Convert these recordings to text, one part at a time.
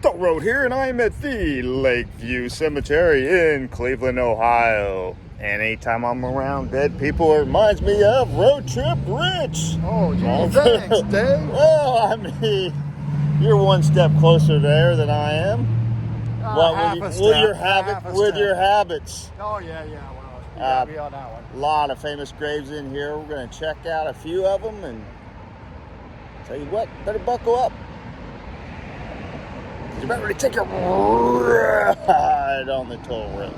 The Road here, and I'm at the Lakeview Cemetery in Cleveland, Ohio. And anytime I'm around dead people, it reminds me of Road Trip Rich. Oh, geez, thanks, Dave. Well, I mean, you're one step closer there than I am. With your habits. Oh, yeah, well, you gotta be on that one. A lot of famous graves in here. We're going to check out a few of them, and tell you what, better buckle up. You're about ready to take a ride on the toll road.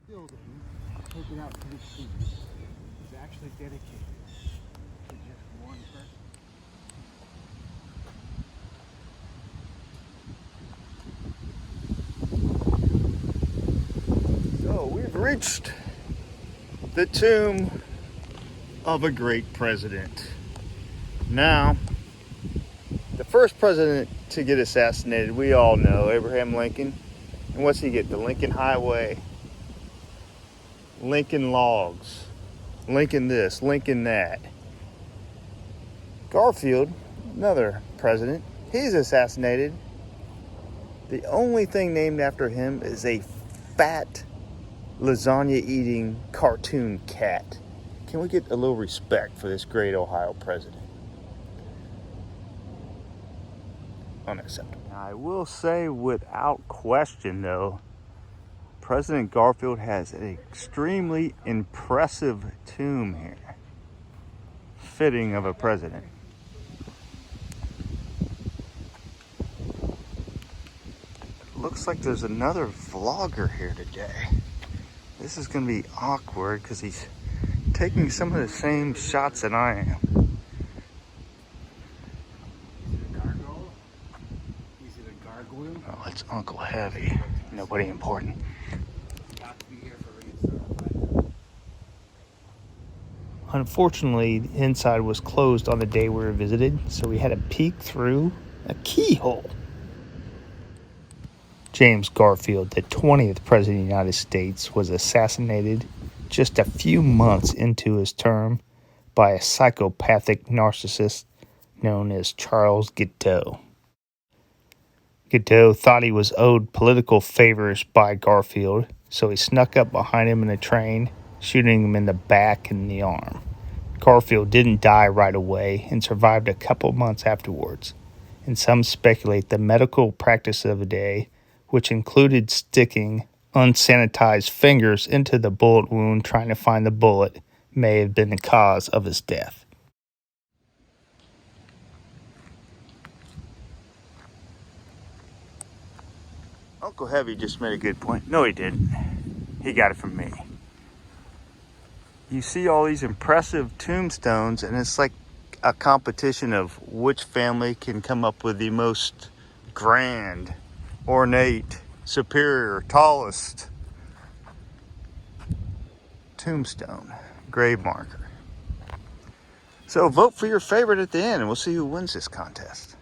Building taken out to the sea is actually dedicated to just one person. So we've reached the tomb of a great president. Now, the first president to get assassinated, we all know, Abraham Lincoln. And what's he get? The Lincoln Highway, Lincoln Logs, Lincoln this, Lincoln that. Garfield, another president, he's assassinated. The only thing named after him is a fat, lasagna-eating cartoon cat. Can we get a little respect for this great Ohio president? Unacceptable. I will say without question though, President Garfield has an extremely impressive tomb here. Fitting of a president. Looks like there's another vlogger here today. This is going to be awkward because he's taking some of the same shots that I am. Oh, it's Uncle Heavy. Nobody important. Unfortunately, the inside was closed on the day we were visited, so we had to peek through a keyhole. James Garfield, the 20th President of the United States, was assassinated just a few months into his term by a psychopathic narcissist known as Charles Guiteau. Guiteau thought he was owed political favors by Garfield, so he snuck up behind him in a train, shooting him in the back and the arm. Garfield didn't die right away and survived a couple months afterwards, and some speculate the medical practice of the day, which included sticking unsanitized fingers into the bullet wound trying to find the bullet, may have been the cause of his death. Uncle Heavy just made a good point. No, he didn't. He got it from me. You see all these impressive tombstones, and it's like a competition of which family can come up with the most grand, ornate, superior, tallest tombstone, grave marker. So vote for your favorite at the end, and we'll see who wins this contest.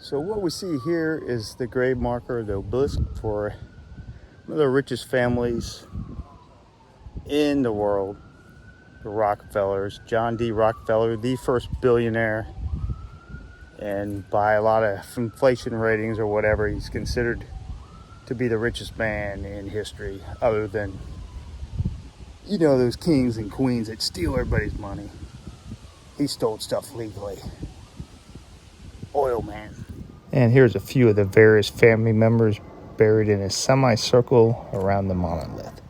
So what we see here is the grave marker, the obelisk for one of the richest families in the world, the Rockefellers. John D. Rockefeller, the first billionaire, and by a lot of inflation ratings or whatever, he's considered to be the richest man in history, other than, you know, those kings and queens that steal everybody's money. He stole stuff legally. Oil man. And here's a few of the various family members buried in a semicircle around the monolith.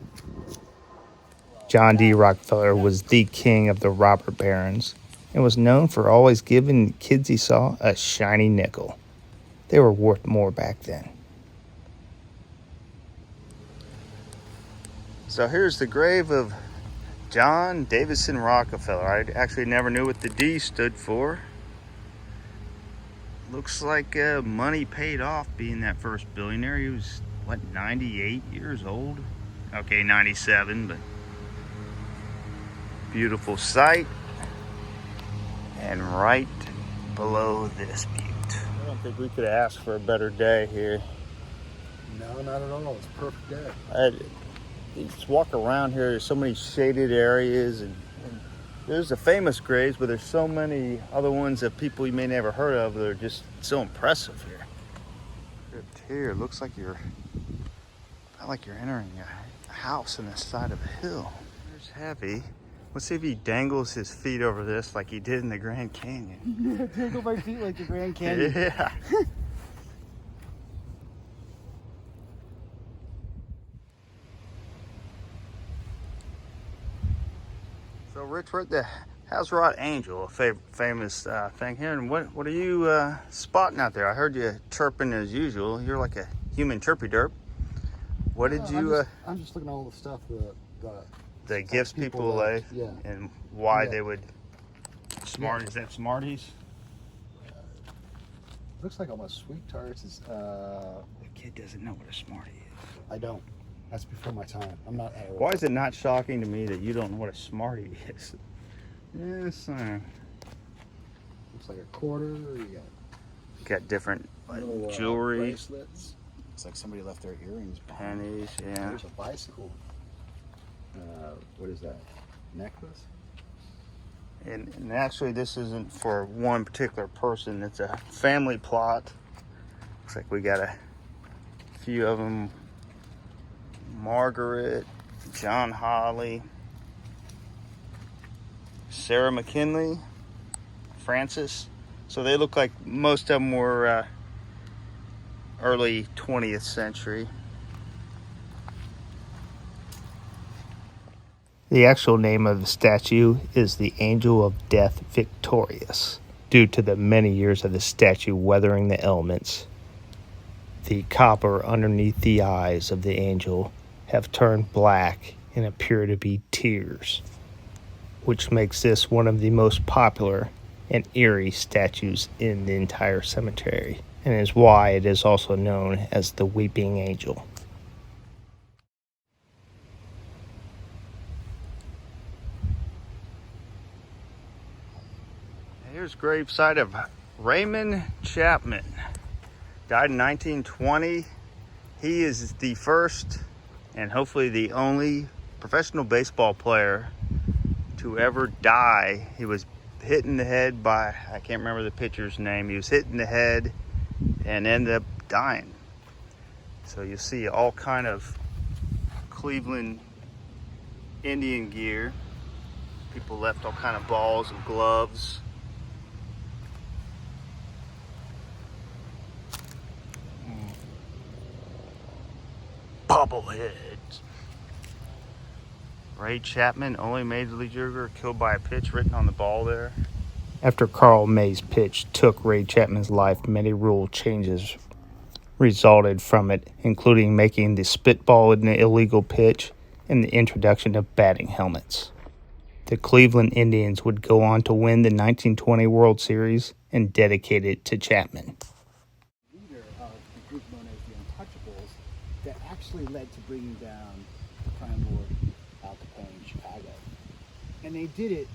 John D. Rockefeller was the king of the robber barons and was known for always giving the kids he saw a shiny nickel. They were worth more back then. So here's the grave of John Davison Rockefeller. I actually never knew what the D stood for. Looks like money paid off being that first billionaire. He was, 98 years old? Okay, 97, but beautiful sight. And right below this butte. I don't think we could ask for a better day here. No, not at all. It's a perfect day. You just walk around here. There's so many shaded areas, and there's the famous graves, but there's so many other ones that people you may never heard of that are just so impressive here. Here, it looks like you're entering a house in the side of a hill. There's Heavy. Let's see if he dangles his feet over this like he did in the Grand Canyon. Yeah, dangle my feet like the Grand Canyon. Yeah. So, Rich, we're at the Haserot Angel, a famous thing here. And what are you spotting out there? I heard you chirping as usual. You're like a human chirpy derp. What did you? I'm just looking at all the stuff the gifts people lay, yeah, and why yeah. they would Is that Smarties? Looks like almost sweet tarts. Is The kid doesn't know what a Smartie is. I don't. That's before my time. I'm not. Why is it not shocking to me that you don't know what a Smartie is? Yes, sir. Looks like a quarter. You Got different got little, jewelry, bracelets. Looks like somebody left their earrings behind. pennies. Yeah. There's a bicycle. What is that? Necklace? And actually, this isn't for one particular person. It's a family plot. Looks like we got a few of them. Margaret, John Holly, Sarah McKinley, Francis. So they look like most of them were early 20th century. The actual name of the statue is the Angel of Death Victorious, due to the many years of the statue weathering the elements. The copper underneath the eyes of the angel have turned black and appear to be tears, which makes this one of the most popular and eerie statues in the entire cemetery, and is why it is also known as the Weeping Angel. Here's gravesite of Raymond Chapman. Died in 1920. He is the first and hopefully the only professional baseball player to ever die. He was hit in the head by, I can't remember the pitcher's name. He was hit in the head and ended up dying. So you see all kind of Cleveland Indian gear. People left all kind of balls and gloves. Bobbleheads. Ray Chapman, only major leaguer killed by a pitch, written on the ball there. After Carl May's pitch took Ray Chapman's life, many rule changes resulted from it, including making the spitball an illegal pitch and the introduction of batting helmets. The Cleveland Indians would go on to win the 1920 World Series and dedicate it to Chapman. Leader of the group known as the Untouchables that actually led to bringing down the crime lord Al Capone in Chicago. And they did it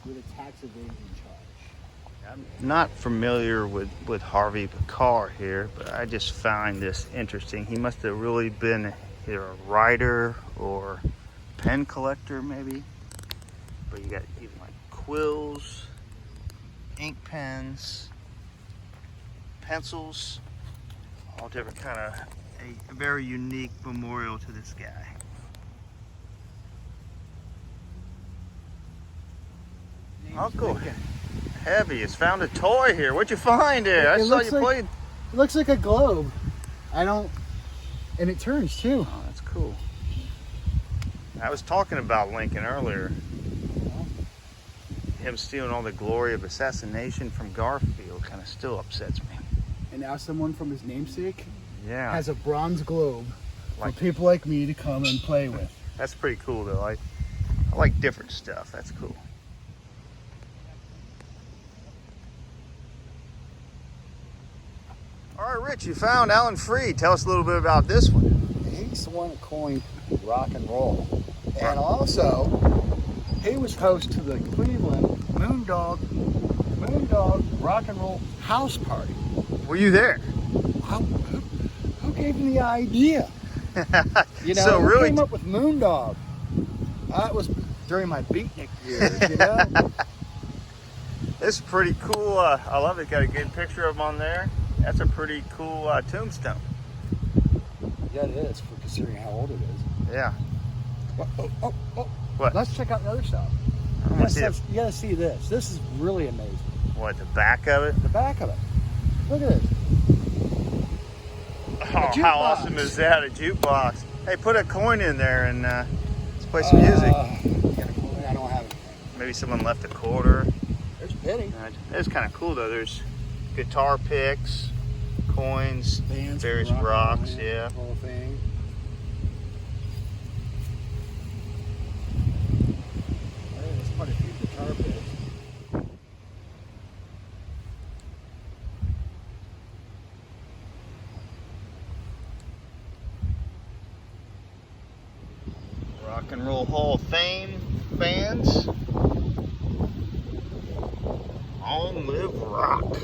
with a tax evasion charge. I'm not familiar with Harvey Pekar here, but I just find this interesting. He must have really been either a writer or pen collector, maybe. But you got even like quills, ink pens, pencils, all different kind of a very unique memorial to this guy. Uncle Heavy has found a toy here. What'd you find there? I saw you played. It looks like a globe. And it turns too. Oh, that's cool. I was talking about Lincoln earlier. Him stealing all the glory of assassination from Garfield kind of still upsets me. And now someone from his namesake Yeah. has a bronze globe Like- for people like me to come and play with. That's pretty cool though. I like different stuff. That's cool. All right, Rich, you found Alan Freed. Tell us a little bit about this one. He's the one that coined rock and roll. And also, he was host to the Cleveland Moondog Rock and Roll House Party. Were you there? Who gave him the idea? You know, So who really, came up with Moondog? That was during my beatnik years, you know? this is pretty cool. I love it. Got a good picture of him on there. That's a pretty cool tombstone. Yeah, it is, for considering how old it is. Yeah. Oh. What? Let's check out the other stuff. I want to see You gotta see this. This is really amazing. what, the back of it. The back of it. Look at this. Oh, jukebox. how awesome is that? A jukebox. Hey, put a coin in there and let's play some music. I don't have it. Maybe someone left a quarter. There's a penny. It's kind of cool though. There's guitar picks, coins, Bands, various rock, rocks. Yeah. Whole thing. There's quite a few guitar picks. Rock and Roll Hall of Fame fans. Long live rock.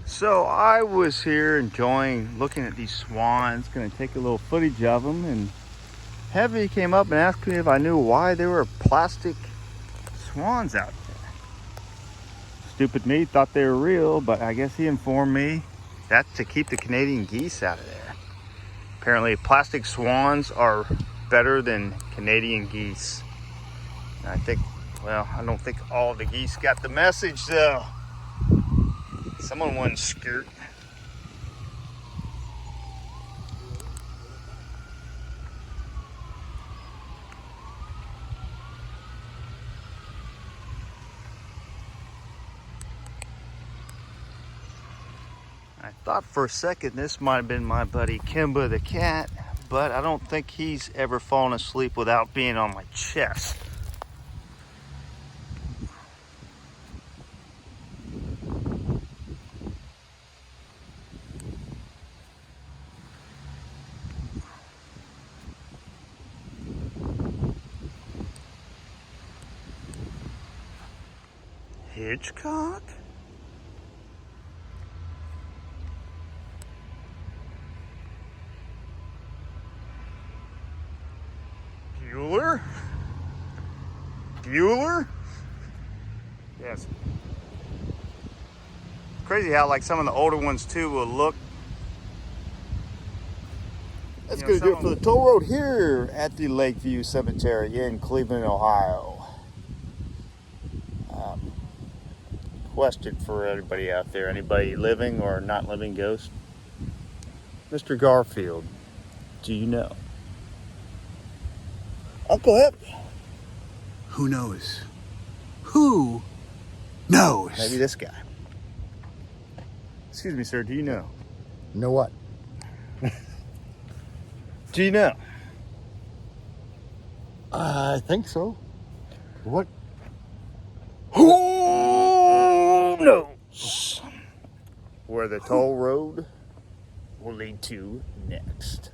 So I was here enjoying looking at these swans, gonna take a little footage of them, and Heavy came up and asked me if I knew why there were plastic swans out there. Stupid me thought they were real, but I guess he informed me that's to keep the Canadian geese out of there. Apparently plastic swans are better than Canadian geese. And I don't think all the geese got the message though. Someone wouldn't skirt. I thought for a second this might have been my buddy Kimba the cat, but I don't think he's ever fallen asleep without being on my chest. Hitchcock? Bueller? Bueller? Yes. Crazy how like some of the older ones too will look. That's going to do it for the toll road here at the Lakeview Cemetery in Cleveland, Ohio. Question for everybody out there, anybody living or not living ghost? Mr. Garfield, do you know? Uncle Hip? Who knows? Who knows? Maybe this guy. Excuse me, sir, do you know? Know what? Do you know? I think so. What? Who knows where the toll road will lead to next?